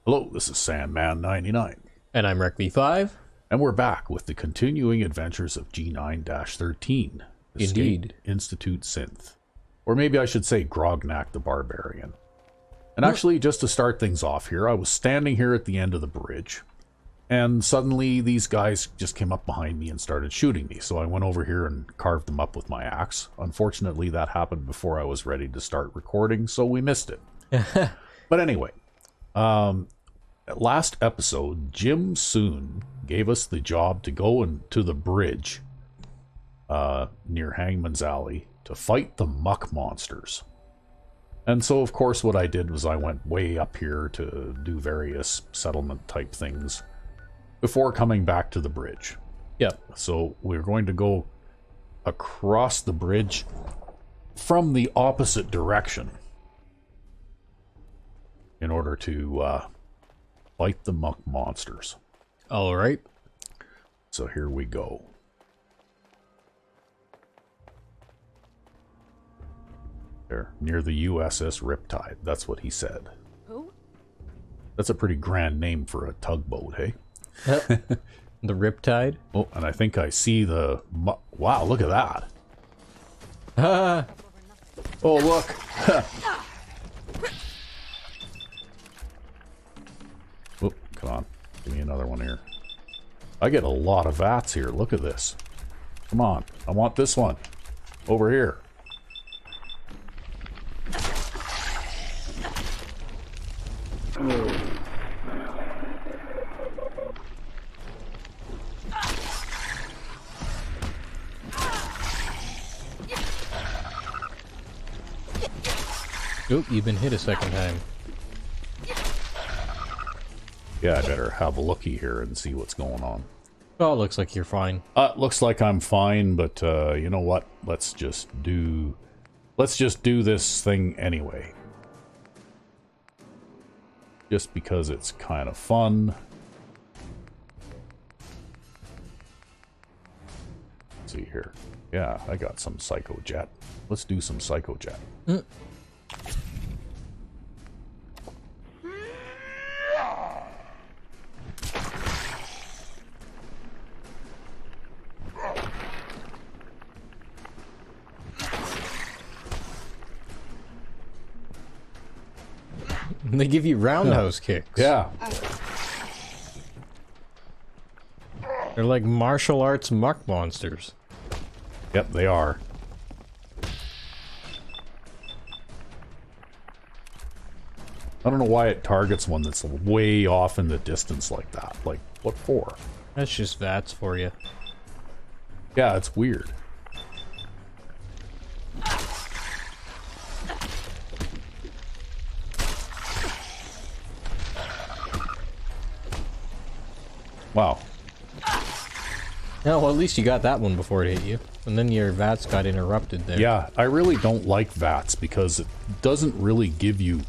Hello, this is Sandman 99. And I'm Rec-V5. And we're back with the continuing adventures of G9-13. Indeed. Institute Synth. Or maybe I should say Grognak the Barbarian. And actually, just to start things off here, I was standing here at the end of the bridge, and suddenly these guys just came up behind me and started shooting me. So I went over here and carved them up with my axe. Unfortunately, that happened before I was ready to start recording, so we missed it. But anyway, last episode, Jim Soon gave us the job to go to the bridge near Hangman's Alley to fight the muck monsters. And so, of course, what I did was I went way up here to do various settlement type things before coming back to the bridge. Yep. So we're going to go across the bridge from the opposite direction in order to fight the muck monsters. All right. So here we go. There, near the USS Riptide. That's what he said. Who? That's a pretty grand name for a tugboat, hey? Yep. The Riptide. Oh, and I think I see the... Wow, look at that. Ah. Oh, look. Oh, come on. Give me another one here. I get a lot of vats here. Look at this. Come on. I want this one. Over here. Oop, you've been hit a second time. Yeah, I better have a looky here and see what's going on. Oh, it looks like you're fine. Looks like I'm fine, but you know what? Let's just do this thing anyway. Just because it's kind of fun. Let's see here. Yeah, I got some Psycho Jet. Let's do some Psycho Jet. They give you roundhouse kicks. Yeah. They're like martial arts muck monsters. Yep, they are. I don't know why it targets one that's way off in the distance like that. Like, what for? That's just VATS for you. Yeah, it's weird. Wow. No, well, at least you got that one before it hit you. And then your VATS got interrupted there. Yeah, I really don't like VATS because it doesn't really give you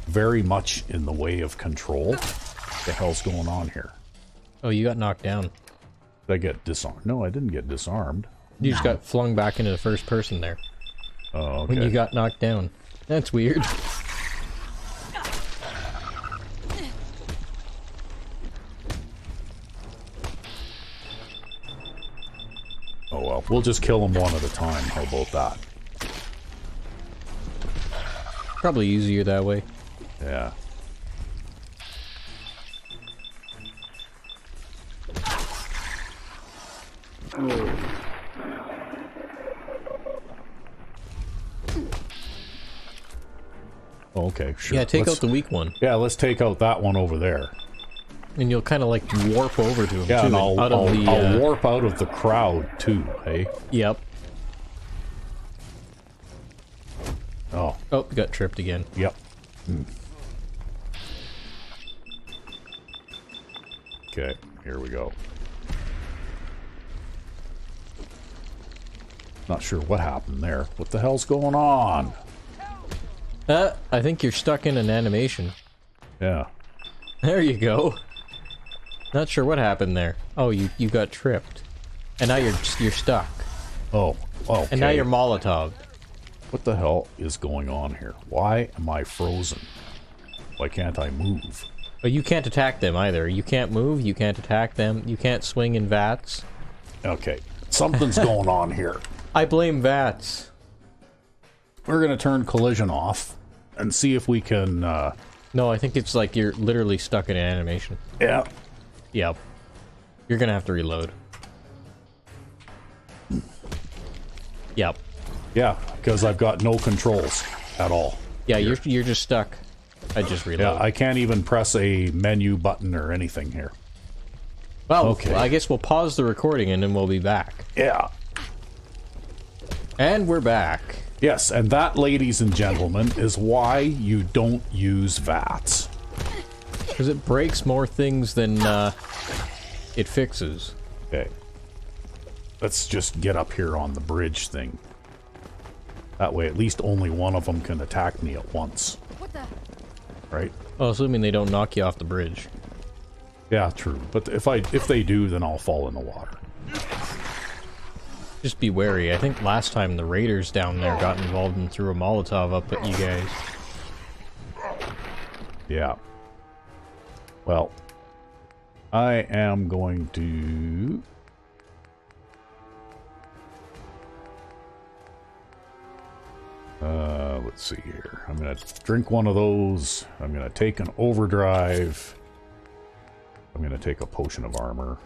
very much in the way of control. What the hell's going on here? Oh, you got knocked down. Did I get disarmed? No, I didn't get disarmed. You just got flung back into the first person there. Oh, okay. When you got knocked down. That's weird. Oh well, we'll just kill them one at a time. How about that? Probably easier that way. Yeah. Oh, okay, sure. Yeah, take out the weak one. Yeah, let's take out that one over there. And you'll kind of like warp over to him Yeah, too. and I'll I'll warp out of the crowd too, hey? Yep. Oh. Oh, you got tripped again. Yep. Okay, here we go. Not sure what happened there. What the hell's going on? I think you're stuck in an animation. Yeah. There you go. Not sure what happened there. Oh, you got tripped. And now you're stuck. Oh, okay. And now you're Molotov. What the hell is going on here? Why am I frozen? Why can't I move? But you can't attack them either. You can't move, you can't attack them, you can't swing in vats. Okay, something's going on here. I blame vats. We're gonna turn collision off and see if we can, No, I think it's like you're literally stuck in an animation. Yeah. Yep. You're gonna have to reload. Yep. Yeah, because I've got no controls at all. Yeah, you're just stuck. I just reload. Yeah, I can't even press a menu button or anything here. Well, okay. I guess we'll pause the recording and then we'll be back. Yeah. And we're back. Yes, and that, ladies and gentlemen, is why you don't use VATS. Because it breaks more things than it fixes. Okay. Let's just get up here on the bridge thing. That way at least only one of them can attack me at once. What the? Right? Well, assuming they don't knock you off the bridge. Yeah, true. But if they do, then I'll fall in the water. Just be wary. I think last time the raiders down there got involved and threw a Molotov up at you guys. Yeah. Well, I am going to... let's see here. I'm going to drink one of those. I'm going to take an overdrive. I'm going to take a potion of armor.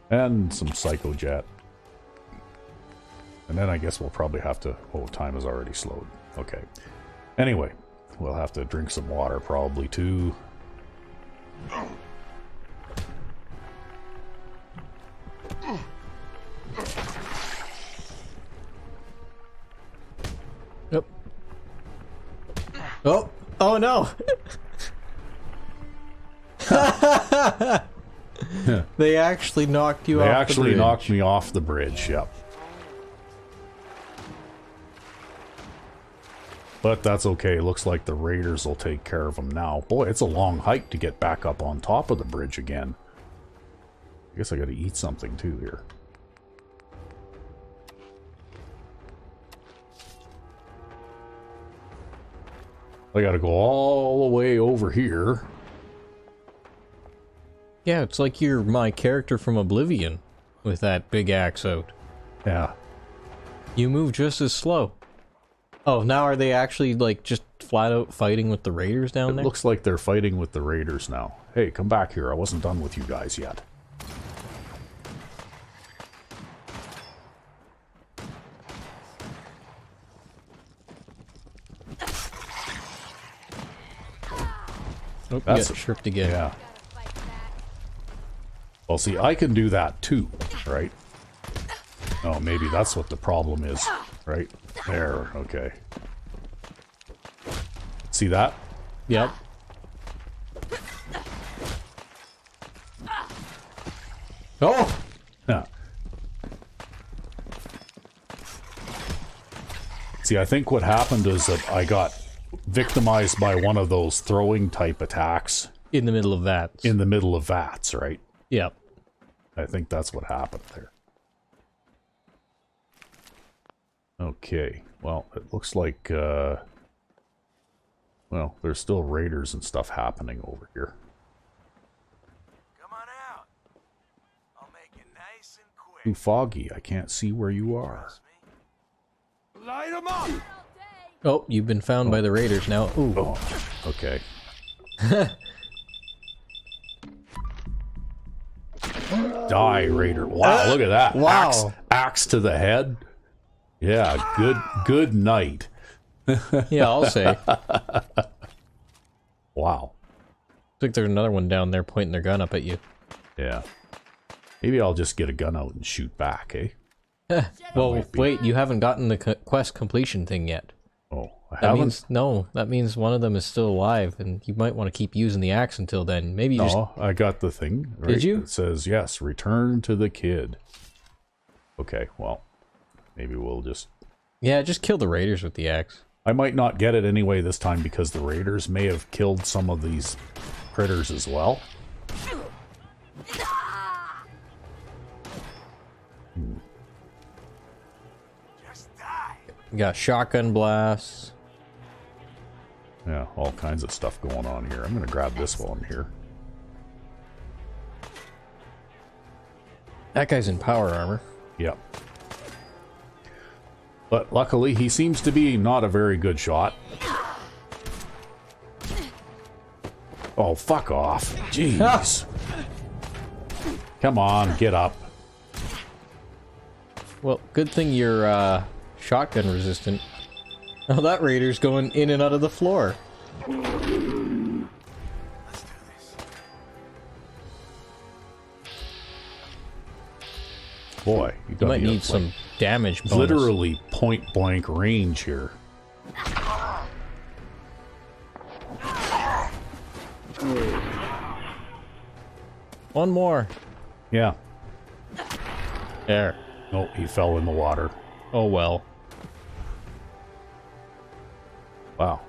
And some Psycho Jet. And then I guess we'll probably have to... Oh, time is already slowed. Okay. Anyway, we'll have to drink some water probably too. Yep. Oh! Oh no! They actually knocked you off the bridge. They actually knocked me off the bridge, yep. But that's okay. Looks like the raiders will take care of them now. Boy, it's a long hike to get back up on top of the bridge again. I guess I gotta eat something too here. I gotta go all the way over here. Yeah, it's like you're my character from Oblivion with that big axe out. Yeah. You move just as slow. Oh, now are they actually, like, just flat out fighting with the raiders down there? It looks like they're fighting with the raiders now. Hey, come back here. I wasn't done with you guys yet. Oh, you That's got tripped again. Yeah. Well, see, I can do that too, right? Oh, maybe that's what the problem is, right? There, okay. See that? Yep. Oh! Yeah. See, I think what happened is that I got victimized by one of those throwing type attacks. In the middle of that. In the middle of VATS, right? Yep. I think that's what happened there. Okay, well, it looks like, well, there's still raiders and stuff happening over here. Come on out. I'll make it nice and quick. Too foggy, I can't see where you are. Light 'em up. Oh, you've been found by the raiders now. Ooh. Oh, okay. Die, raider. Wow, look at that. Wow. Axe to the head. Yeah, good night. Yeah, I'll say. Wow. I think there's another one down there pointing their gun up at you. Yeah. Maybe I'll just get a gun out and shoot back, eh? Well, wait, you haven't gotten the quest completion thing yet. Oh, I That haven't? means, no, that means one of them is still alive, and you might want to keep using the axe until then. Maybe you just... No, I got the thing. Right? Did you? It says, yes, return to the kid. Okay, well, maybe we'll just... Yeah, just kill the raiders with the axe. I might not get it anyway this time because the raiders may have killed some of these critters as well. Just die. You got shotgun blasts. Yeah, all kinds of stuff going on here. I'm going to grab this while I'm here. That guy's in power armor. Yep. But luckily, he seems to be not a very good shot. Oh, fuck off. Jeez. Come on, get up. Well, good thing you're shotgun resistant. Oh, that raider's going in and out of the floor. Let's do this. Boy, You might need some damage bonus. literally point blank range here. One more. Yeah. There. Oh, he fell in the water. Oh well. Wow.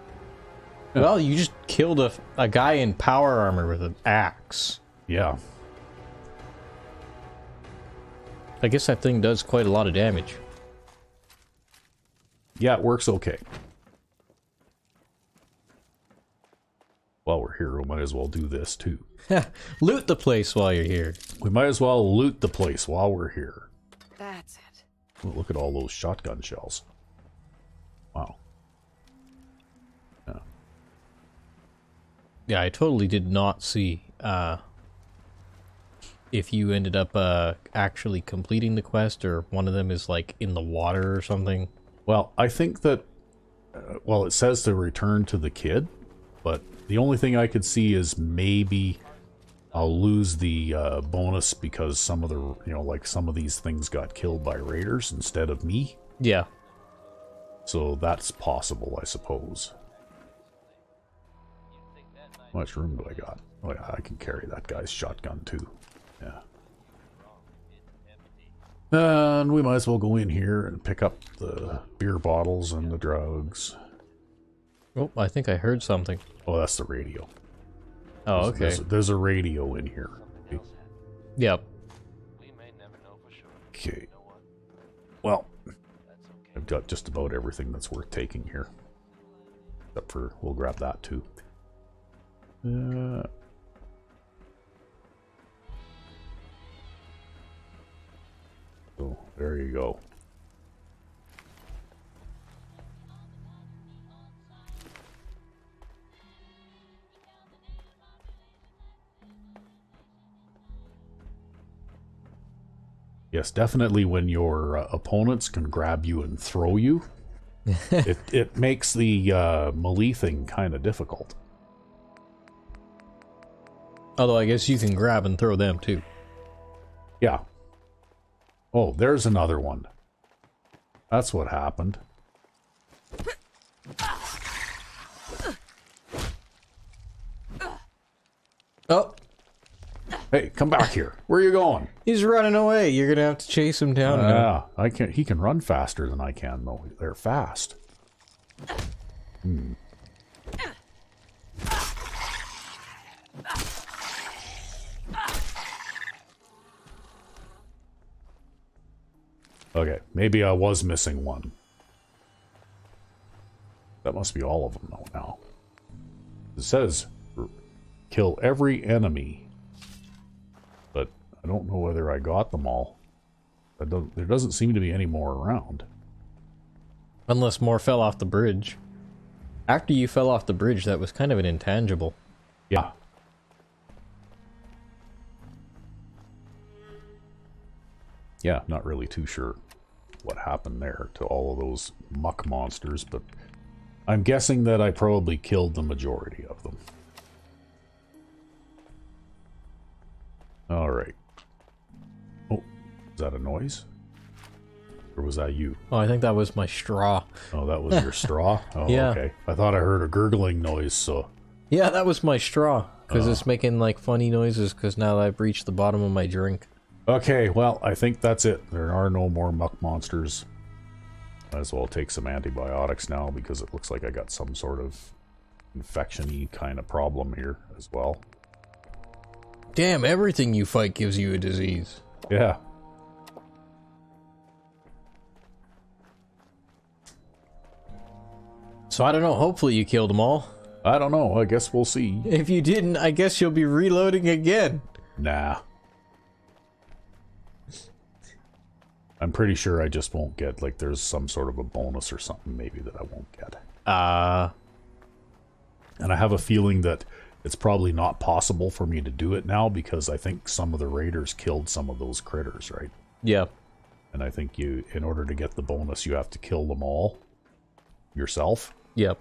Well, you just killed a guy in power armor with an axe. Yeah. I guess that thing does quite a lot of damage. Yeah, it works okay. While we're here, we might as well do this too. Loot the place while you're here. We might as well loot the place while we're here. That's it. Oh, look at all those shotgun shells. Wow. Yeah. Yeah, I totally did not see if you ended up actually completing the quest, or one of them is like in the water or something. Well, I think that, well, it says to return to the kid, but the only thing I could see is maybe I'll lose the bonus because some of the, you know, like some of these things got killed by raiders instead of me. Yeah. So that's possible, I suppose. How much room do I got? Oh yeah, I can carry that guy's shotgun too. Yeah. And we might as well go in here and pick up the beer bottles and the drugs. Oh, I think I heard something. Oh, that's the radio. Oh, okay. There's a radio in here. Yep. Okay. Well, I've got just about everything that's worth taking here. Except for, we'll grab that too. So, there you go. Yes, definitely when your opponents can grab you and throw you, it makes the melee thing kind of difficult. Although I guess you can grab and throw them too. Yeah. Oh, there's another one. That's what happened. Oh, Hey, come back here. Where are you going? he's running away. You're gonna have to chase him down now. Yeah, I can. He can run faster than I can, though. They're fast. Okay, maybe I was missing one. That must be all of them, though, now. It says, kill every enemy. But I don't know whether I got them all. There doesn't seem to be any more around. Unless more fell off the bridge. After you fell off the bridge, that was kind of an intangible. Yeah. Yeah, not really too sure what happened there to all of those muck monsters, but I'm guessing that I probably killed the majority of them. Alright. Oh, is that a noise? Or was that you? Oh, I think that was my straw. Oh, that was your straw? Oh, Yeah. okay. I thought I heard a gurgling noise, so... Yeah, that was my straw. Because it's making like funny noises because now I've reached the bottom of my drink. Okay, well, I think that's it. There are no more muck monsters. Might as well take some antibiotics now because it looks like I got some sort of infection-y kind of problem here as well. Damn, everything you fight gives you a disease. Yeah. So I don't know, hopefully you killed them all. I don't know. I guess we'll see. If you didn't, I guess you'll be reloading again. Nah. I'm pretty sure I just won't get, like, there's some sort of a bonus or something maybe that I won't get. And I have a feeling that it's probably not possible for me to do it now because I think some of the raiders killed some of those critters, right? Yeah. And I think you, in order to get the bonus, you have to kill them all yourself. Yep.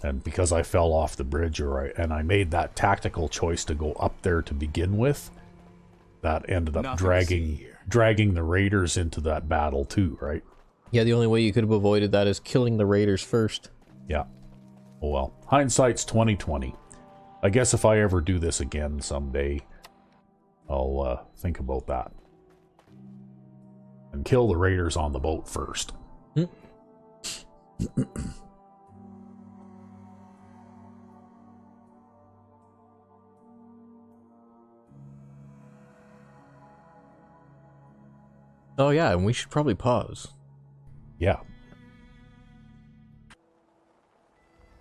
And because I fell off the bridge, and I made that tactical choice to go up there to begin with, that ended up dragging the raiders into that battle too, right? Yeah, the only way you could have avoided that is killing the raiders first. Yeah. Oh well. Hindsight's 20/20. I guess if I ever do this again someday, I'll think about that. And kill the raiders on the boat first. Oh yeah, and we should probably pause. Yeah.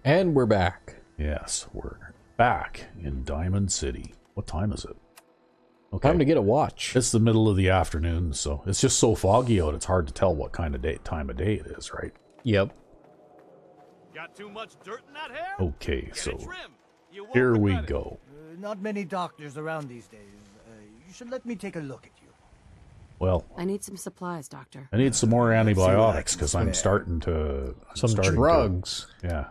And we're back. Yes, we're back in Diamond City. What time is it? Okay. Time to get a watch. It's the middle of the afternoon, so it's just so foggy out, it's hard to tell what kind of time of day it is, right? Yep. Got too much dirt in that hair? Okay, so Get a trim. You won't here we regret it. go. Not many doctors around these days. You should let me take a look at you. Well, I need some supplies, Doctor. I need some more antibiotics because I'm starting to... drugs. Yeah.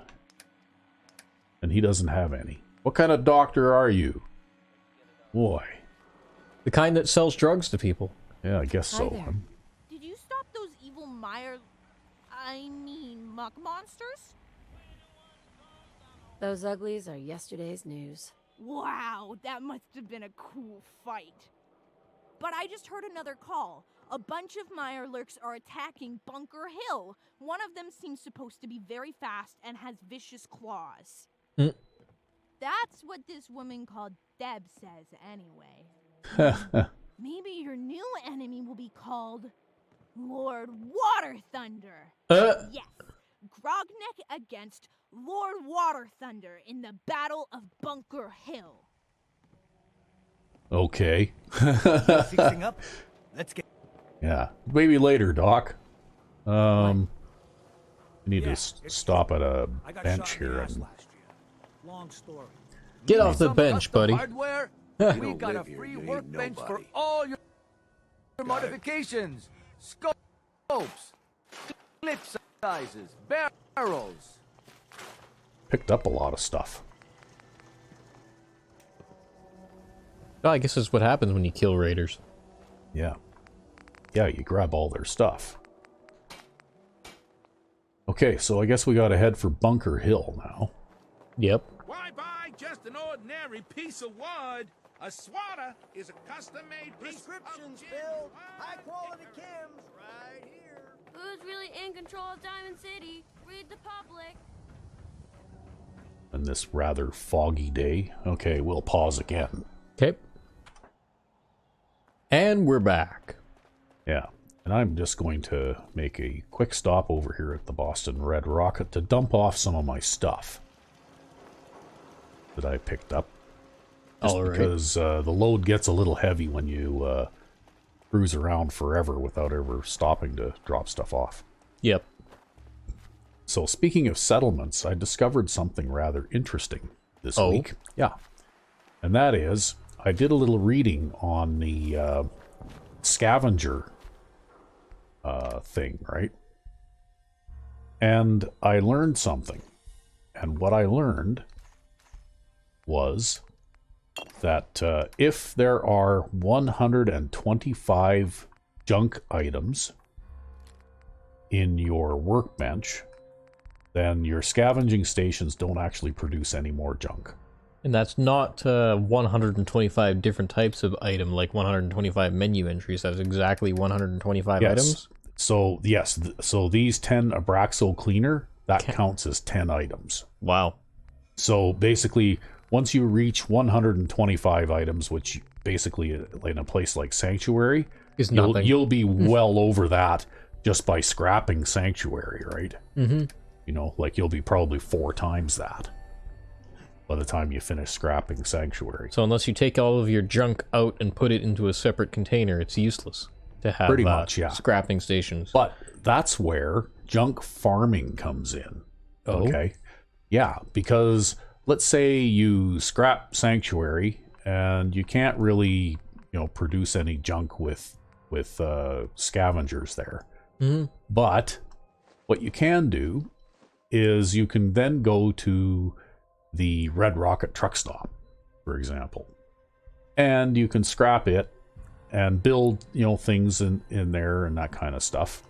And he doesn't have any. What kind of doctor are you? Boy. The kind that sells drugs to people. Yeah, I guess Hi so. there. Did you stop those evil muck monsters? Those uglies are yesterday's news. Wow, that must have been a cool fight. But I just heard another call. A bunch of Mirelurks are attacking Bunker Hill. One of them seems supposed to be very fast and has vicious claws. That's what this woman called Deb says anyway. Maybe your new enemy will be called Lord Waterthunder. Yes, Grognak against Lord Waterthunder in the Battle of Bunker Hill. Okay. Fixing up? Let's get... Yeah. Maybe later, Doc. I need to stop at a bench here and... Long story. Get off the bench, buddy. Hardware? We got a free workbench for all your modifications. Scopes, clip sizes, barrels. Picked up a lot of stuff. Well, I guess that's what happens when you kill raiders. Yeah. Yeah, you grab all their stuff. Okay, so I guess we gotta head for Bunker Hill now. Yep. Why buy just an ordinary piece of wood? A swatter is a custom-made piece Prescriptions, of Bill. High quality chems. Right here. Who's really in control of Diamond City? Read the public. On this rather foggy day. Okay, we'll pause again. Okay. And we're back. Yeah, and I'm just going to make a quick stop over here at the Boston Red Rocket to dump off some of my stuff that I picked up. Just because the load gets a little heavy when you cruise around forever without ever stopping to drop stuff off. Yep. So speaking of settlements, I discovered something rather interesting this week. Yeah. And that is, I did a little reading on the scavenger thing, right? And I learned something. And what I learned was that if there are 125 junk items in your workbench, then your scavenging stations don't actually produce any more junk. And that's not 125 different types of item, like 125 menu entries. That's exactly 125 items? So, yes. So these 10 Abraxo cleaner, that counts as 10 items. Wow. So basically, once you reach 125 items, which basically in a place like Sanctuary, is nothing. You'll be well over that just by scrapping Sanctuary, right? Mm-hmm. You know, like you'll be probably 4 times that by the time you finish scrapping Sanctuary. So unless you take all of your junk out and put it into a separate container, it's useless to have Pretty much, yeah. scrapping stations. But that's where junk farming comes in. Oh? Okay. Yeah, because let's say you scrap Sanctuary and you can't really, produce any junk with scavengers there. Mm-hmm. But what you can do is you can then go to the Red Rocket truck stop, for example, and you can scrap it and build, things in there and that kind of stuff.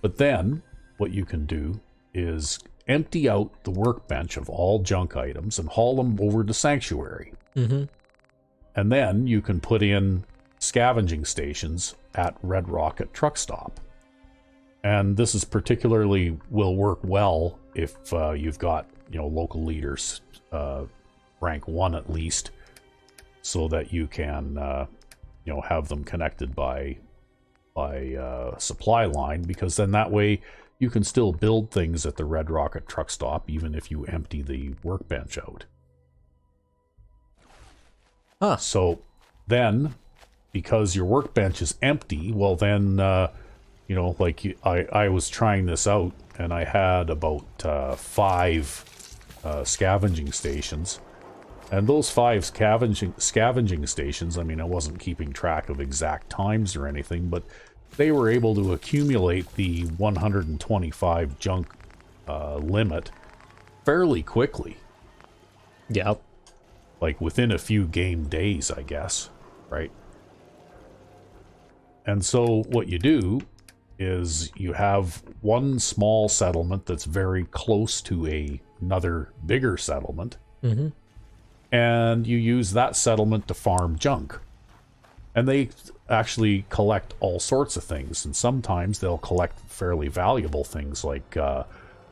But then what you can do is empty out the workbench of all junk items and haul them over to Sanctuary. Mm-hmm. And then you can put in scavenging stations at Red Rocket truck stop. And this is particularly will work well if you've got, local leaders, rank 1 at least, so that you can, have them connected by supply line, because then that way you can still build things at the Red Rocket truck stop even if you empty the workbench out. Huh. So then, because your workbench is empty, well then, like I was trying this out and I had about 5 scavenging stations. And those 5 scavenging stations, I mean, I wasn't keeping track of exact times or anything, but they were able to accumulate the 125 junk limit fairly quickly. Yeah. Like within a few game days, I guess, right? And so what you do is you have one small settlement that's very close to another bigger settlement. Mm-hmm. And you use that settlement to farm junk. And they actually collect all sorts of things. And sometimes they'll collect fairly valuable things like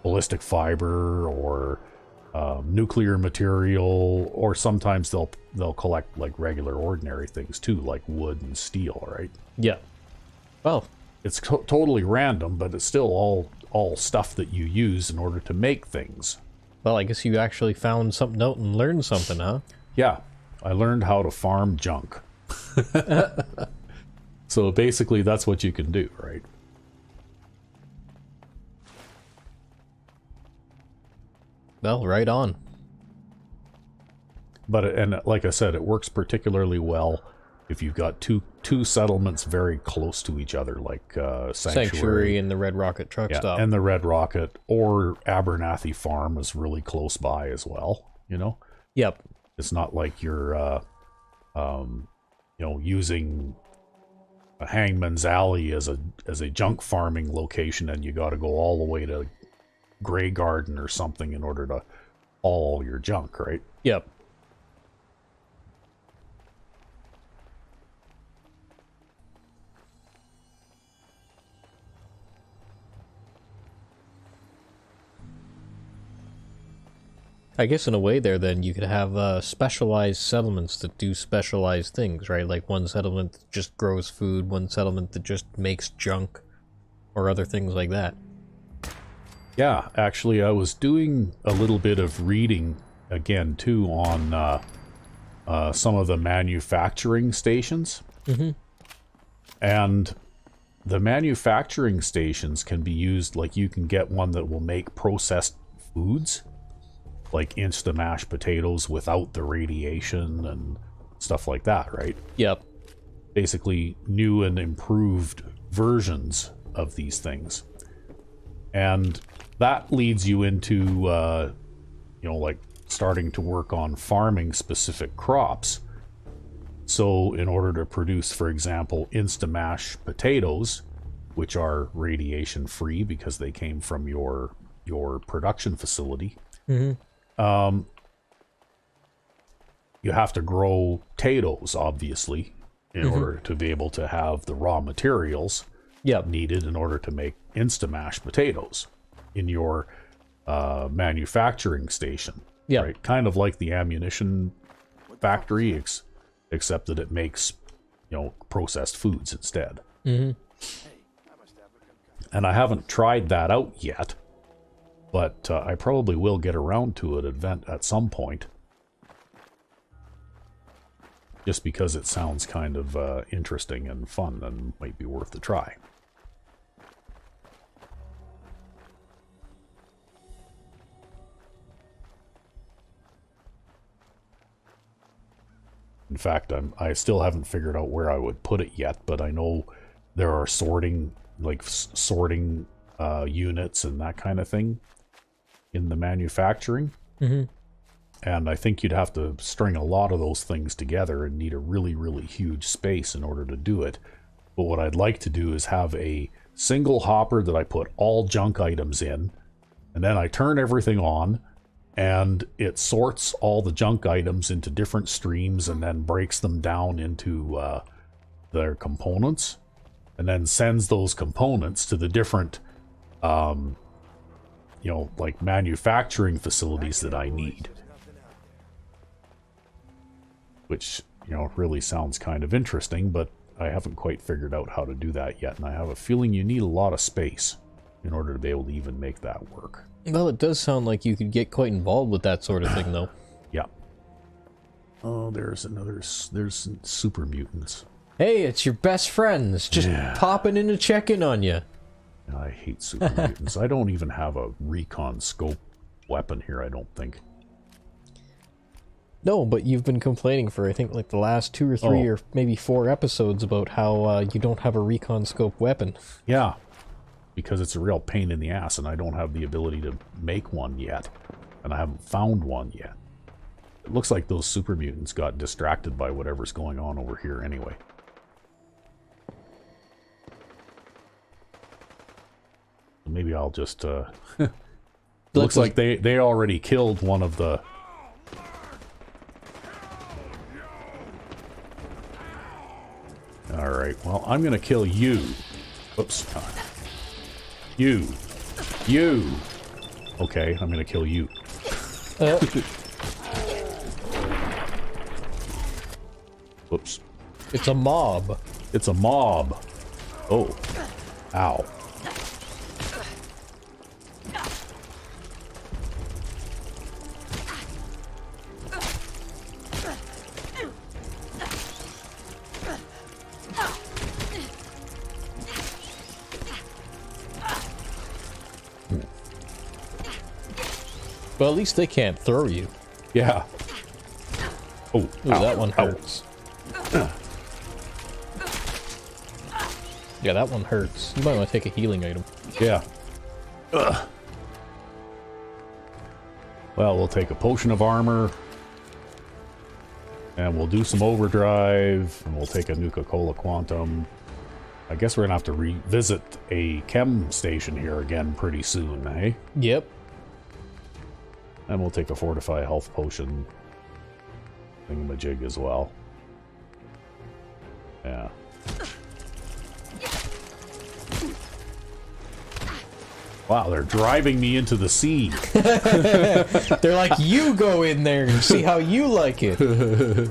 ballistic fiber or nuclear material, or sometimes they'll collect like regular ordinary things too, like wood and steel, right? Yeah. Well, it's totally random, but it's still all stuff that you use in order to make things. Well, I guess you actually found something out and learned something, huh? Yeah, I learned how to farm junk. So basically that's what you can do, right? Well, right on. But and like I said, it works particularly well if you've got two settlements very close to each other, like Sanctuary and the Red Rocket truck stop. And the Red Rocket, or Abernathy Farm is really close by as well, Yep. It's not like you're using a Hangman's Alley as a junk farming location and you got to go all the way to Grey Garden or something in order to haul all your junk, right? Yep. I guess in a way there, then, you could have specialized settlements that do specialized things, right? Like one settlement that just grows food, one settlement that just makes junk, or other things like that. Yeah, actually, I was doing a little bit of reading, again, too, on some of the manufacturing stations. Mm-hmm. And the manufacturing stations can be used, like you can get one that will make processed foods, like Insta mashed potatoes without the radiation and stuff like that, right? Yep. Basically new and improved versions of these things. And that leads you into, like starting to work on farming specific crops. So in order to produce, for example, Insta mashed potatoes, which are radiation free because they came from your production facility, mm-hmm. You have to grow potatoes, obviously, in mm-hmm. order to be able to have the raw materials needed in order to make Insta-mashed potatoes in your manufacturing station. Yeah. Right? Kind of like the ammunition factory, except that it makes, processed foods instead. Mm-hmm. And I haven't tried that out yet. But I probably will get around to it at some point. Just because it sounds kind of interesting and fun and might be worth a try. In fact, I still haven't figured out where I would put it yet, but I know there are sorting, like sorting units and that kind of thing in the manufacturing. Mm-hmm. And I think you'd have to string a lot of those things together and need a really, really huge space in order to do it. But what I'd like to do is have a single hopper that I put all junk items in, and then I turn everything on, and it sorts all the junk items into different streams and then breaks them down into their components, and then sends those components to the different, like manufacturing facilities that I need. Which, really sounds kind of interesting, but I haven't quite figured out how to do that yet, and I have a feeling you need a lot of space in order to be able to even make that work. Well, it does sound like you could get quite involved with that sort of thing, though. Yeah. Oh, there's super mutants. Hey, it's your best friends, just popping in to check in on you. I hate super mutants. I don't even have a recon scope weapon here, I don't think. No, but you've been complaining for, I think, like the last 2 or 3 or maybe 4 episodes about how you don't have a recon scope weapon. Yeah, because it's a real pain in the ass, and I don't have the ability to make one yet, and I haven't found one yet. It looks like those super mutants got distracted by whatever's going on over here anyway. Maybe I'll just, looks like they already killed one of the... Alright, well, I'm gonna kill you. Oops. You. Okay, I'm gonna kill you. Whoops. It's a mob. It's a mob. Oh. Ow. Well, at least they can't throw you. Yeah. Oh, ooh, ow, that one hurts. Yeah, that one hurts. You might want to take a healing item. Yeah. Ugh. Well, we'll take a potion of armor. And we'll do some overdrive. And we'll take a Nuka-Cola Quantum. I guess we're going to have to revisit a chem station here again pretty soon, eh? Yep. And we'll take a Fortify Health Potion thingamajig as well. Yeah. Wow, they're driving me into the sea. They're like, you go in there and see how you like it.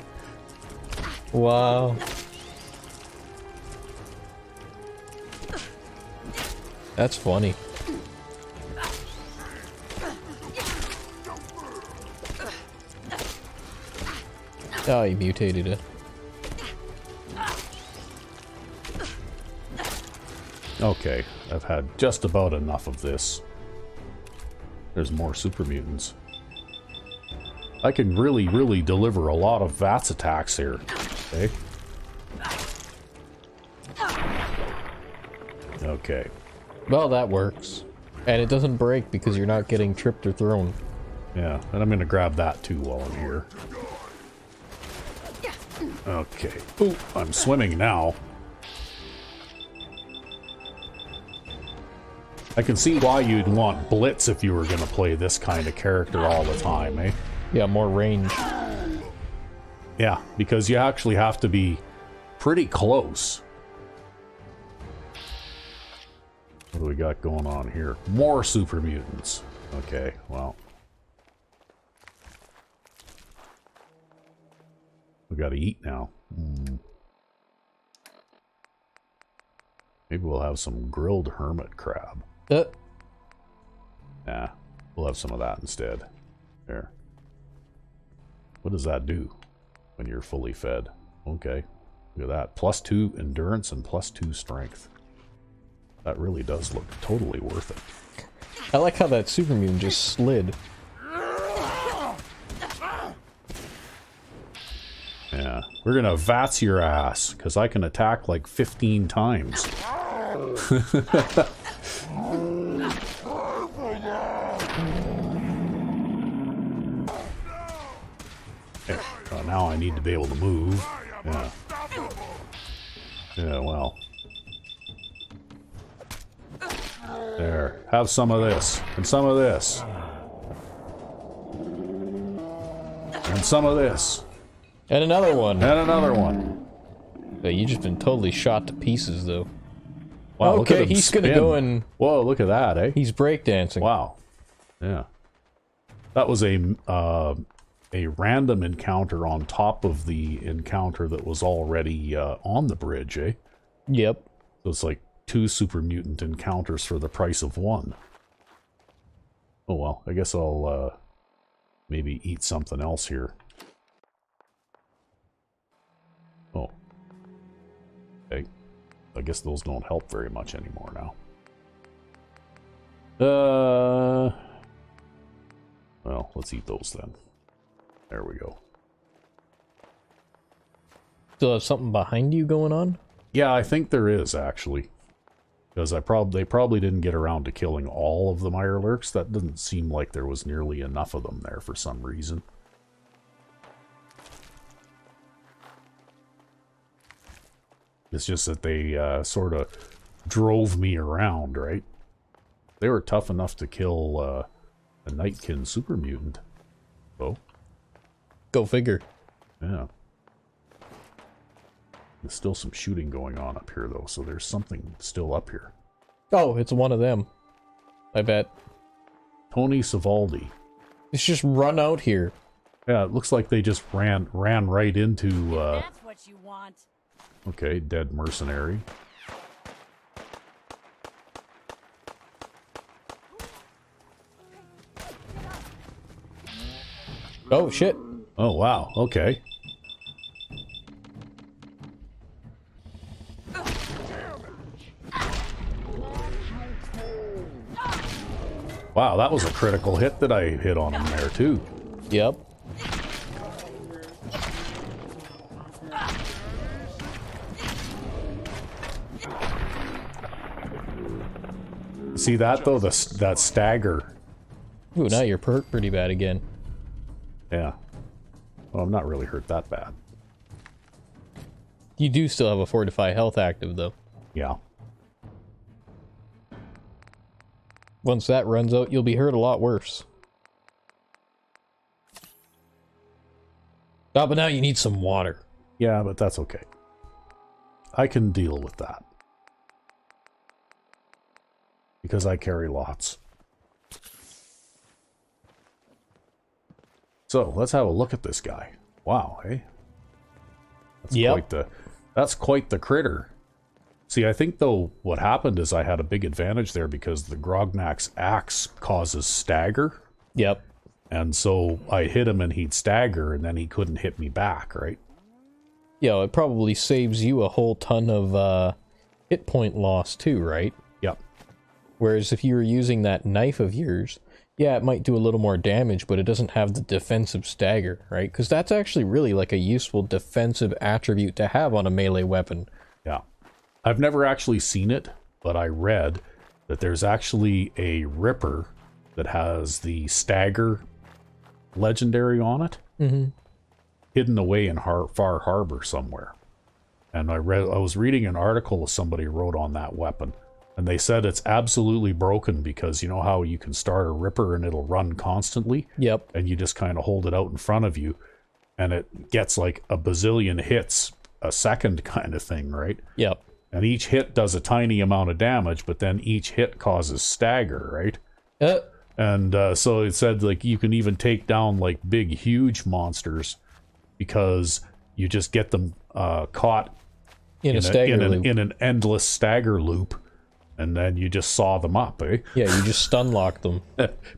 Wow. That's funny. Oh, he mutated it. Okay, I've had just about enough of this. There's more super mutants. I can really, really deliver a lot of VATS attacks here. Okay. Okay. Well, that works. And it doesn't break because you're not getting tripped or thrown. Yeah, and I'm gonna grab that too while I'm here. Okay. Ooh, I'm swimming now. I can see why you'd want Blitz if you were gonna play this kind of character all the time, eh? Yeah, more range. Yeah, because you actually have to be pretty close. What do we got going on here? More super mutants. Okay, well. We gotta eat now. Maybe we'll have some grilled hermit crab. Yeah. We'll have some of that instead. There. What does that do when you're fully fed? Okay. Look at that. +2 endurance and +2 strength. That really does look totally worth it. I like how that super mutant just slid. Yeah. We're gonna VATS your ass, because I can attack like 15 times. Okay. Now I need to be able to move. Yeah. Yeah, well. There. Have some of this. And some of this. And some of this. And another one. And another one. But you just been totally shot to pieces, though. Wow, look at okay, him he's gonna spin. go and... Whoa, look at that, eh? He's breakdancing. Wow. Yeah. That was a random encounter on top of the encounter that was already on the bridge, eh? Yep. So it's like 2 super mutant encounters for the price of 1. Oh well, I guess I'll maybe eat something else here. Oh. Okay. I guess those don't help very much anymore now. Well, let's eat those then. There we go. Still have something behind you going on? Yeah, I think there is, actually. Because they probably didn't get around to killing all of the Mirelurks. That doesn't seem like there was nearly enough of them there for some reason. It's just that they sort of drove me around, right? They were tough enough to kill a Nightkin super mutant. So, Go figure. yeah. There's still some shooting going on up here, though, so there's something still up here. Oh, it's one of them. I bet. Tony Savaldi. It's just run out here. Yeah, it looks like they just ran right into, That's what you want. okay, dead mercenary. Oh, shit. Oh, wow, okay. Wow, that was a critical hit that I hit on him there, too. Yep. See that, though? That stagger. Ooh, now you're perked pretty bad again. Yeah. Well, I'm not really hurt that bad. You do still have a Fortify health active, though. Yeah. Once that runs out, you'll be hurt a lot worse. Oh, but now you need some water. Yeah, but that's okay. I can deal with that. Because I carry lots. So, let's have a look at this guy. Wow, hey? That's quite the critter. See, I think, though, what happened is I had a big advantage there because the Grognak's axe causes stagger. Yep. And so I hit him and he'd stagger, and then he couldn't hit me back, right? Yeah, it probably saves you a whole ton of hit point loss, too, right? Yep. Whereas if you were using that knife of yours, yeah, it might do a little more damage, but it doesn't have the defensive stagger, right? Because that's actually really like a useful defensive attribute to have on a melee weapon. Yeah. I've never actually seen it, but I read that there's actually a Ripper that has the stagger legendary on it, hidden away in Far Harbor somewhere. And I was reading an article somebody wrote on that weapon, and they said it's absolutely broken because you know how you can start a Ripper and it'll run constantly? Yep. And you just kind of hold it out in front of you, and it gets like a bazillion hits a second kind of thing, right? Yep. And each hit does a tiny amount of damage, but then each hit causes stagger, right? And so it said, like, you can even take down, like, big, huge monsters because you just get them caught in a stagger loop. In an endless stagger loop. and then you just saw them up, eh? Yeah, you just stun lock them.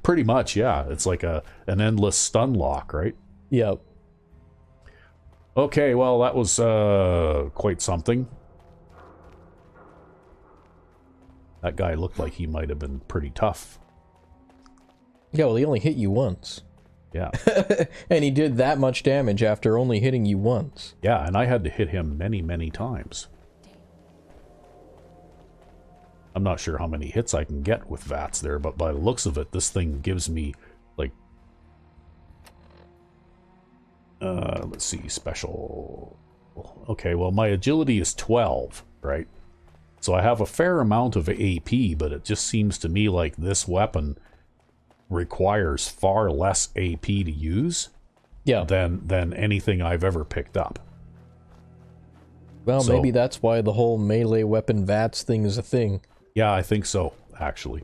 Pretty much, yeah. It's like an endless stun lock, right? Yep. Okay, well, that was quite something. That guy looked like he might have been pretty tough. Yeah, well, he only hit you once. Yeah. And he did that much damage after only hitting you once. Yeah, and I had to hit him many, many times. I'm not sure how many hits I can get with VATS there, but by the looks of it, this thing gives me, like... let's see, special... Okay, well, my agility is 12, right? So I have a fair amount of AP, but it just seems to me like this weapon requires far less AP to use than anything I've ever picked up. Well, So- maybe that's why the whole melee weapon VATS thing is a thing. Yeah, I think so, actually.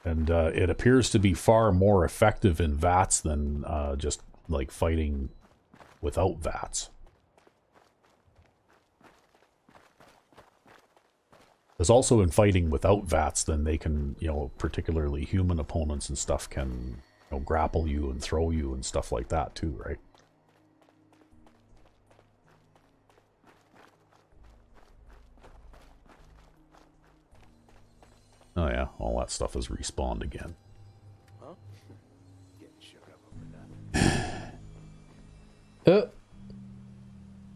And it appears to be far more effective in VATS than just, like, fighting without VATS. There's also in fighting without VATS, then they can, you know, particularly human opponents and stuff can, you know, grapple you and throw you and stuff like that too, right? Oh yeah, all that stuff is respawned again. Huh? Getting shook up over that.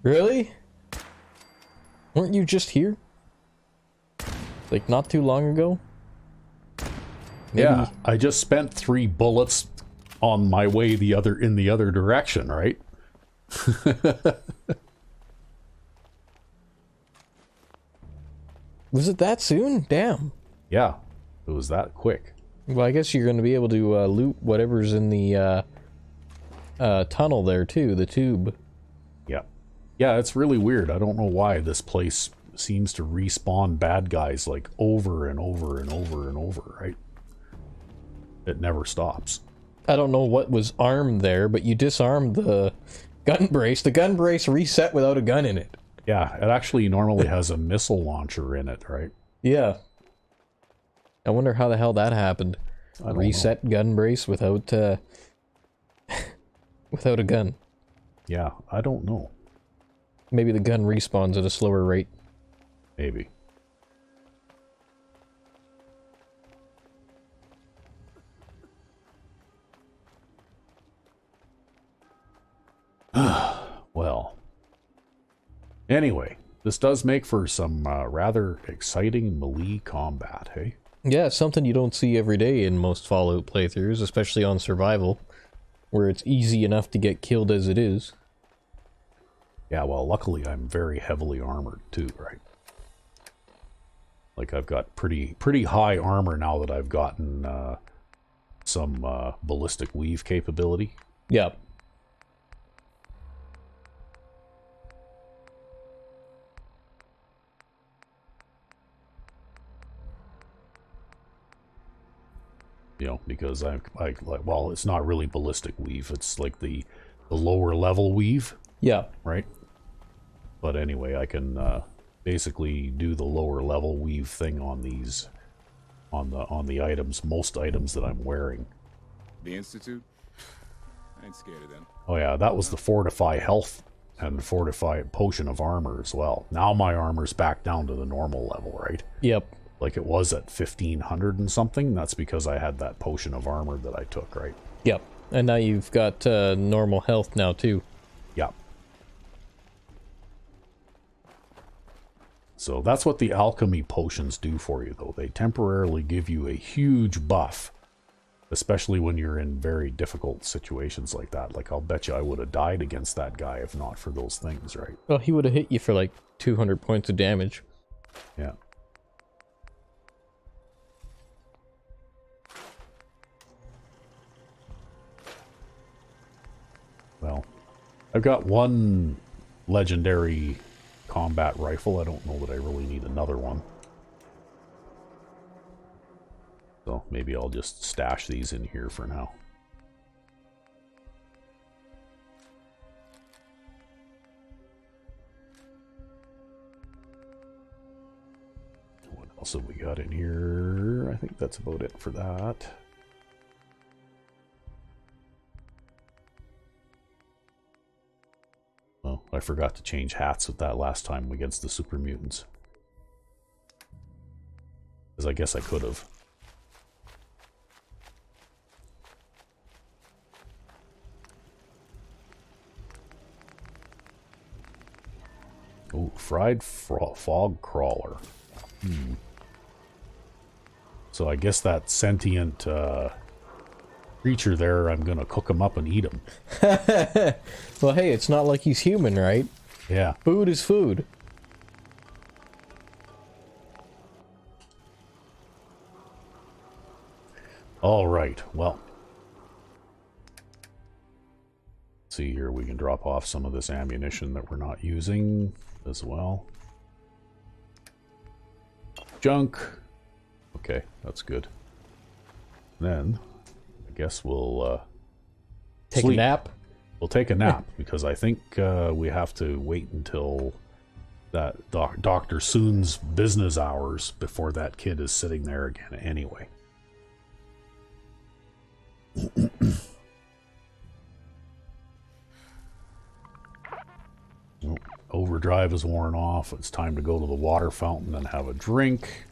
Really? Weren't you just here? Like, not too long ago? Maybe. Yeah, I just spent 3 bullets on my way in the other direction, right? Was it that soon? Damn. Yeah, it was that quick. Well, I guess you're going to be able to loot whatever's in the tunnel there, too, the tube. Yeah. Yeah, it's really weird. I don't know why this place seems to respawn bad guys like over and over and over and over, right? It never stops. I don't know what was armed there, but you disarmed the gun brace. The gun brace reset without a gun in it. Yeah, it actually normally has a missile launcher in it, right? Yeah. I wonder how the hell that happened. I don't Reset gun brace without without a gun. Yeah, I don't know. Maybe the gun respawns at a slower rate. Maybe. Well. Anyway, this does make for some rather exciting melee combat, hey? Yeah, it's something you don't see every day in most Fallout playthroughs, especially on survival, where it's easy enough to get killed as it is. Yeah, well, luckily I'm very heavily armored too, right? Like I've got pretty high armor now that I've gotten some ballistic weave capability. Yeah. You know, because I like, well, it's not really ballistic weave. It's like the lower level weave, Yeah. right? But anyway, I can basically do the lower level weave thing on these, on the items, most items that I'm wearing. The Institute? I ain't scared of them. Oh yeah, that was the Fortify Health and Fortify Potion of Armor as well. Now my armor's back down to the normal level, right? Yep. Like it was at 1500 and something. That's because I had that Potion of Armor that I took, right? Yep. And now you've got normal health now, too. Yeah. So that's what the alchemy potions do for you, though. They temporarily give you a huge buff, especially when you're in very difficult situations like that. Like, I'll bet you I would have died against that guy if not for those things, right? Well, he would have hit you for like 200 points of damage. Yeah. Well, I've got one legendary combat rifle. I don't know that I really need another one. So maybe I'll just stash these in here for now. What else have we got in here? I think that's about it for that. Oh, I forgot to change hats with that last time against the super mutants. Because I guess I could have. Oh, fried fog crawler. So I guess that sentient creature there, I'm gonna cook him up and eat him. Well, hey, it's not like he's human, right? Yeah. Food is food. All right. Well, let's see here. We can drop off some of this ammunition that we're not using as well. Junk. Okay, that's good. Then I guess we'll take a nap. We'll take a nap because I think we have to wait until that Dr. Soon's business hours before that kid is sitting there again anyway. Overdrive is worn off. It's time to go to the water fountain and have a drink.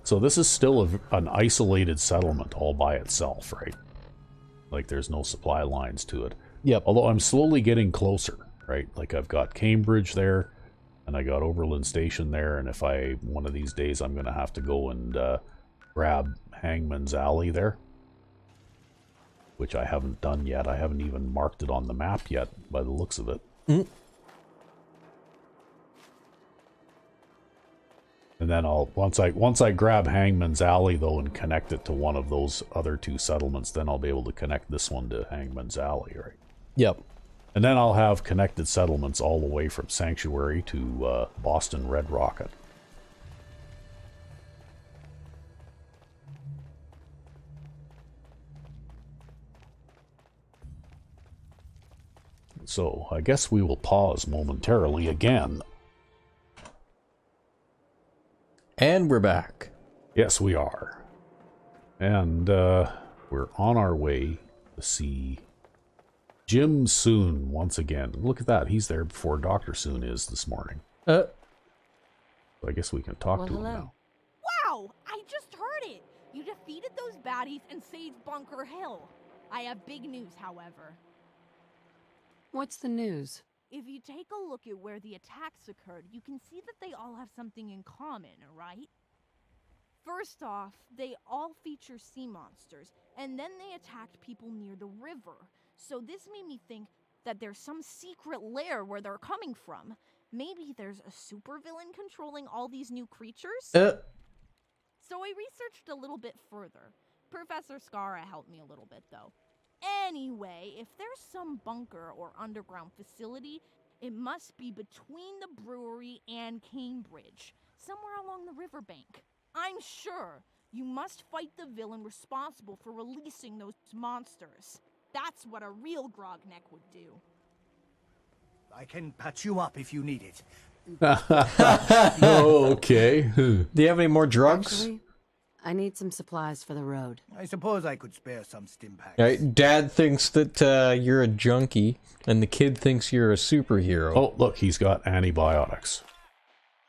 So this is still an isolated settlement all by itself, right? Like there's no supply lines to it. Yep. Although I'm slowly getting closer, right? Like I've got Cambridge there, and I got Oberlin Station there, and if one of these days I'm going to have to go and grab Hangman's Alley there, which I haven't done yet. I haven't even marked it on the map yet by the looks of it. And then once I grab Hangman's Alley though and connect it to one of those other two settlements, then I'll be able to connect this one to Hangman's Alley, right? Yep. And then I'll have connected settlements all the way from Sanctuary to Boston Red Rocket. So I guess we will pause momentarily again. And we're back. Yes, we are. And we're on our way to see Jim Soon once again. Look at that. He's there before Dr. Soon is this morning. So I guess we can talk to him now. Wow! I just heard it! You defeated those baddies and saved Bunker Hill. I have big news, however. What's the news? If you take a look at where the attacks occurred, you can see that they all have something in common, right? First off, they all feature sea monsters, and then they attacked people near the river. So this made me think that there's some secret lair where they're coming from. Maybe there's a supervillain controlling all these new creatures? So I researched a little bit further. Professor Skara helped me a little bit, though. Anyway, if there's some bunker or underground facility, it must be between the brewery and Cambridge, somewhere along the riverbank. I'm sure you must fight the villain responsible for releasing those monsters. That's what a real Grognak would do. I can patch you up if you need it. Okay. Do you have any more drugs? Actually, I need some supplies for the road. I suppose I could spare some stim packs. Right, Dad thinks that you're a junkie, and the kid thinks you're a superhero. Oh, look, he's got antibiotics.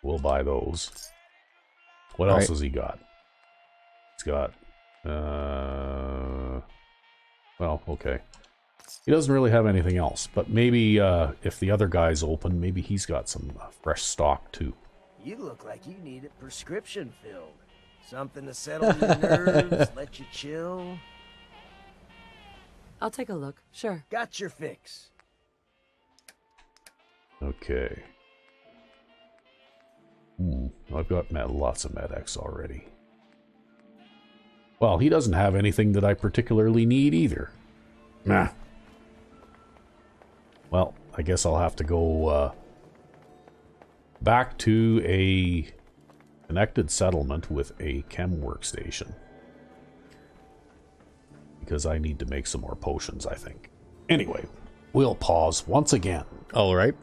We'll buy those. What else has he got? He's got, well, okay. He doesn't really have anything else, but maybe if the other guy's open, maybe he's got some fresh stock too. You look like you need it prescription filled. Something to settle your nerves, let you chill. I'll take a look, sure. Got your fix. Okay. I've got lots of Med-X already. Well, he doesn't have anything that I particularly need either. Nah. Well, I guess I'll have to go back to a connected settlement with a chem workstation. Because I need to make some more potions, I think. Anyway, we'll pause once again. All right.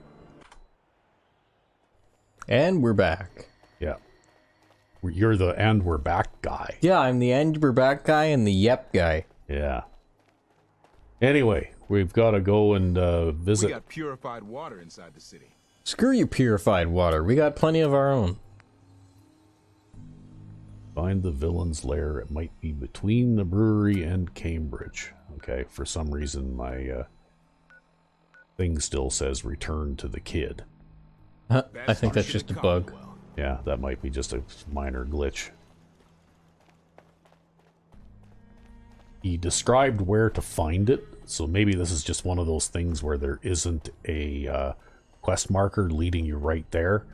And we're back. Yeah. You're the and we're back guy. Yeah, I'm the and we're back guy and the yep guy. Yeah. Anyway, we've got to go and visit. We got purified water inside the city. Screw you, purified water. We got plenty of our own. Find the villain's lair. It might be between the brewery and Cambridge. Okay, for some reason my thing still says return to the kid. I think that's just a bug. Yeah, that might be just a minor glitch. He described where to find it, so maybe this is just one of those things where there isn't a quest marker leading you right there.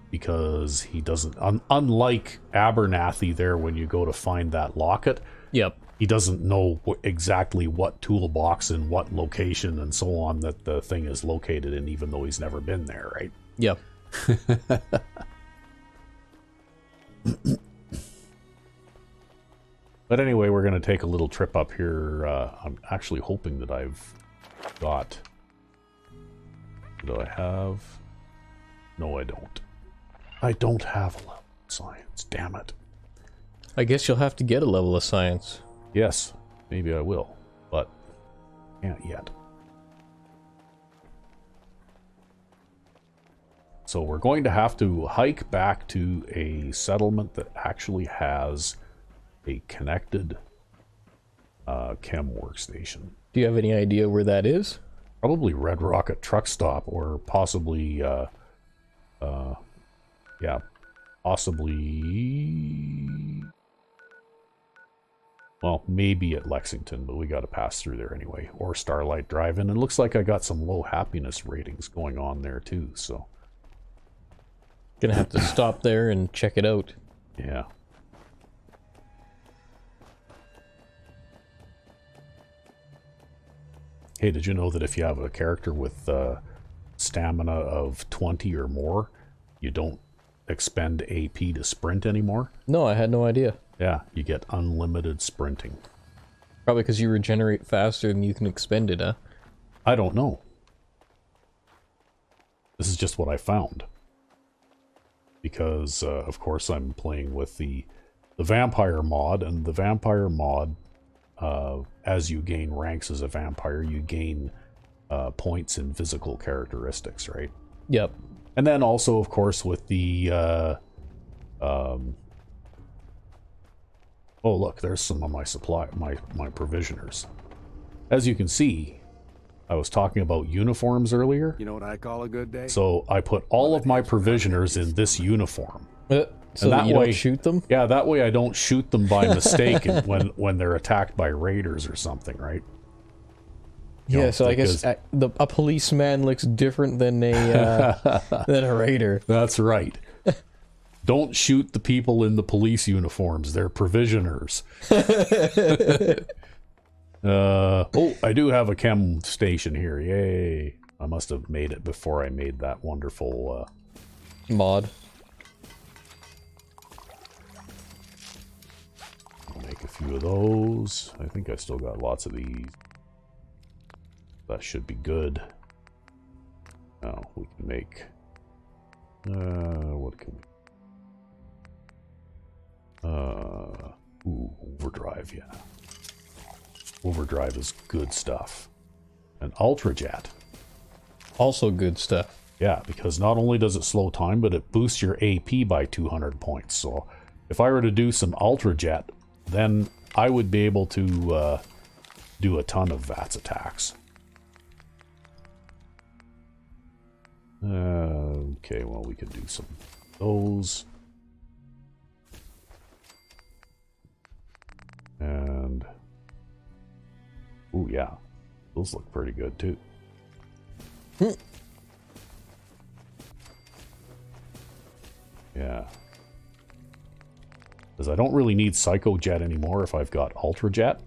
Because he doesn't, unlike Abernathy there when you go to find that locket, Yep. he doesn't know exactly what toolbox and what location and so on that the thing is located in, even though he's never been there, right? Yep. But anyway, we're going to take a little trip up here. I'm actually hoping that I've got... Do I have... No, I don't. I don't have a level of science, damn it. I guess you'll have to get a level of science. Yes, maybe I will, but can't yet. So we're going to have to hike back to a settlement that actually has a connected chem workstation. Do you have any idea where that is? Probably Red Rocket Truck Stop, or possibly, yeah, possibly, well, maybe at Lexington, but we got to pass through there anyway, or Starlight Drive-In. And it looks like I got some low happiness ratings going on there too, so. Gonna have to stop there and check it out. Yeah. Hey, did you know that if you have a character with stamina of 20 or more, you don't expend AP to sprint anymore? No, I had no idea. Yeah, you get unlimited sprinting. Probably because you regenerate faster than you can expend it, huh? I don't know. This is just what I found. Because, of course, I'm playing with the vampire mod, and the vampire mod, as you gain ranks as a vampire, you gain points in physical characteristics, right? Yep. And then also, of course, with the... oh, look, there's some of my supply, my provisioners. As you can see, I was talking about uniforms earlier. You know what I call a good day? So I put all of my provisioners in this uniform. So that you don't shoot them? Yeah, that way I don't shoot them by mistake when they're attacked by raiders or something, right? Yeah, so I guess a policeman looks different than a than a raider. That's right. Don't shoot the people in the police uniforms. They're provisioners. Oh, I do have a chem station here. Yay. I must have made it before I made that wonderful mod. I'll make a few of those. I think I still got lots of these. That should be good. Now we can make... what can we... ooh, overdrive, yeah. Overdrive is good stuff. And Ultrajet. Also good stuff. Yeah, because not only does it slow time, but it boosts your AP by 200 points. So if I were to do some Ultrajet, then I would be able to do a ton of VATS attacks. Okay, well, we could do some of those. And... ooh, yeah. Those look pretty good, too. Yeah. Because I don't really need Psycho Jet anymore if I've got Ultra Jet.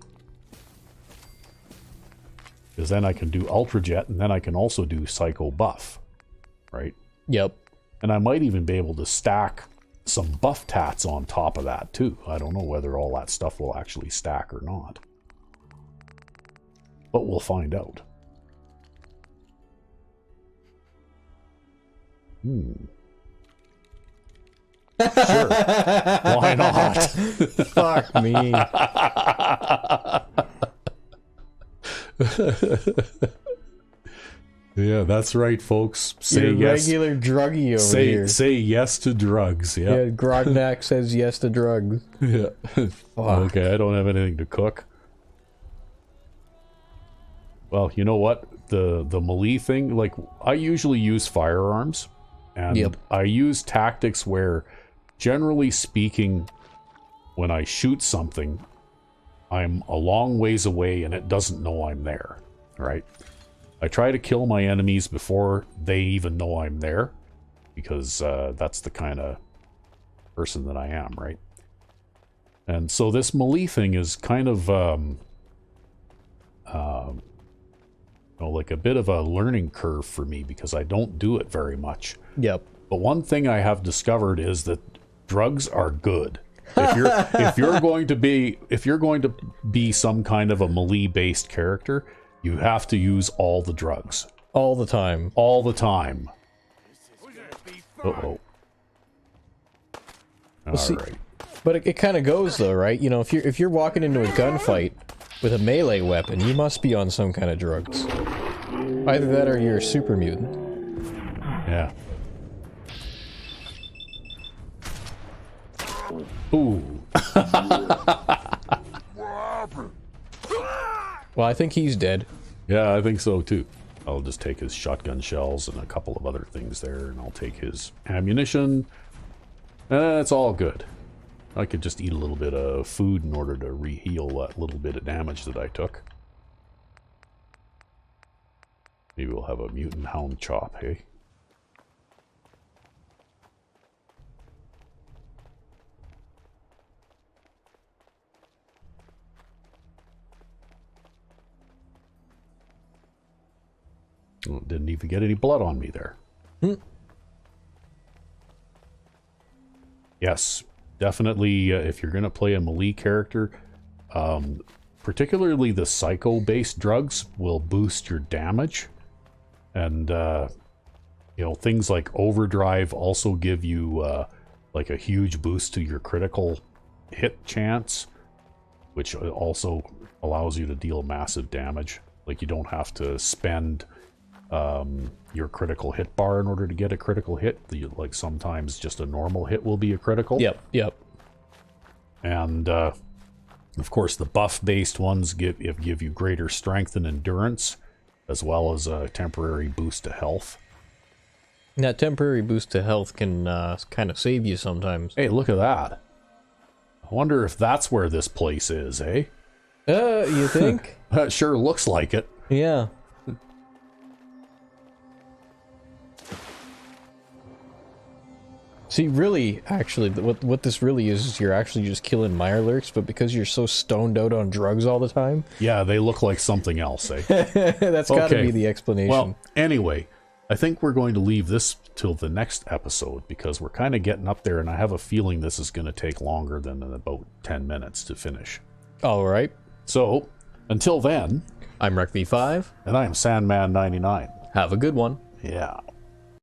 Because then I can do Ultra Jet, and then I can also do Psycho Buff. Right? Yep. And I might even be able to stack some buff tats on top of that, too. I don't know whether all that stuff will actually stack or not. But we'll find out. Sure. Why not? Fuck me. Yeah, that's right, folks. Say You're a yes. regular druggie over here. Say yes to drugs. Yeah. Yeah, Grognak says yes to drugs. Yeah. Okay, I don't have anything to cook. Well, you know what? The melee thing, like, I usually use firearms. And Yep. I use tactics where, generally speaking, when I shoot something, I'm a long ways away and it doesn't know I'm there, right? I try to kill my enemies before they even know I'm there, because that's the kind of person that I am, right? And so this melee thing is kind of, like a bit of a learning curve for me, because I don't do it very much. Yep. But one thing I have discovered is that drugs are good. If you're going to be some kind of a melee based character, you have to use all the drugs. All the time. All the time. Uh-oh. Well, see, Alright. but it kind of goes though, right? You know, if you're walking into a gunfight with a melee weapon, you must be on some kind of drugs. Either that or you're a super mutant. Yeah. Ooh. Well, I think he's dead. Yeah, I think so too. I'll just take his shotgun shells and a couple of other things there, and I'll take his ammunition. It's all good. I could just eat a little bit of food in order to re-heal that little bit of damage that I took. Maybe we'll have a mutant hound chop, hey? Oh, didn't even get any blood on me there. Yes, definitely, if you're going to play a melee character, particularly the psycho-based drugs will boost your damage. And, things like overdrive also give you, like a huge boost to your critical hit chance, which also allows you to deal massive damage. Like, you don't have to spend your critical hit bar in order to get a critical hit. Like, sometimes just a normal hit will be a critical. Yep. And, of course, the buff-based ones give you greater strength and endurance, as well as a temporary boost to health. That temporary boost to health can kind of save you sometimes. Hey, look at that. I wonder if that's where this place is, eh? You think? That sure looks like it. Yeah. See, really, actually, what this really is you're actually just killing Mirelurks, but because you're so stoned out on drugs all the time... Yeah, they look like something else, eh? That's gotta be the explanation. Well, anyway, I think we're going to leave this till the next episode, because we're kind of getting up there, and I have a feeling this is going to take longer than about 10 minutes to finish. Alright. So, until then... I'm RecV5. And I'm Sandman99. Have a good one. Yeah.